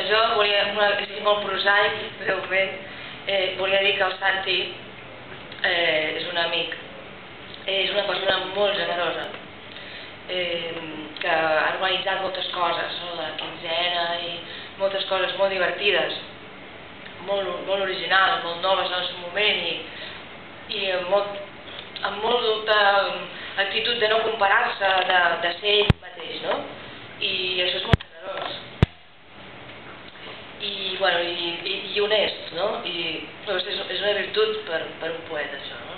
jo volia, és molt prosaic, breument, volia dir que el Santi és un amic, és una persona molt generosa, que ha organitzat moltes coses, la quinzena i moltes coses molt divertides, molt originals, molt noves en el seu moment i amb molta actitud de no comparar-se, de ser ell mateix, no? I això és molt generós. I honest, no? I és una virtut per un poeta, això, no?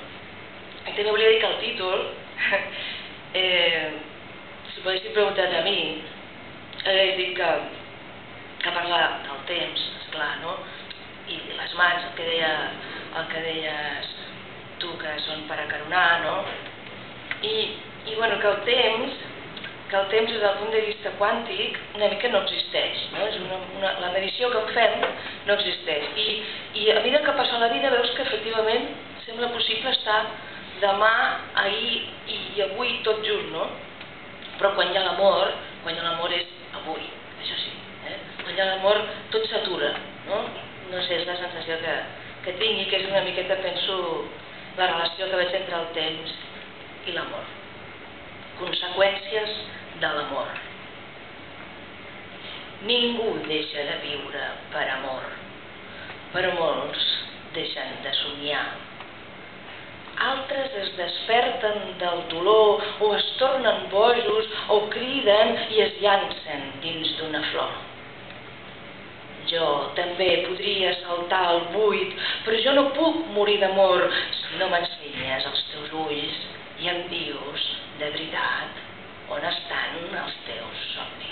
I també volia dir que el títol, si m'haguessin preguntat a mi, hagués dit que parla del temps, esclar, no? I les mans, el que deies tu, que són per acaronar, no? I bueno, que el temps, des del punt de vista quàntic, una mica no existeix, no? La medició que en fem no existeix. I a mesura que passa la vida veus que efectivament sembla possible estar demà, ahir i avui tot junt, no? Però quan hi ha l'amor és avui, això sí. Quan hi ha l'amor tot s'atura, no? No sé, és la sensació que tinc i que és una miqueta, penso, la relació que veig entre el temps i l'amor. Conseqüències de l'amor. Ningú deixa de viure per amor, però molts deixen de somiar. Altres es desperten del dolor o es tornen bojos o criden i es llancen dins d'una flor. Jo també podria saltar al buit, però jo no puc morir d'amor si no m'ensenyes els teus ulls i em dius, de veritat, on estan els teus somnis.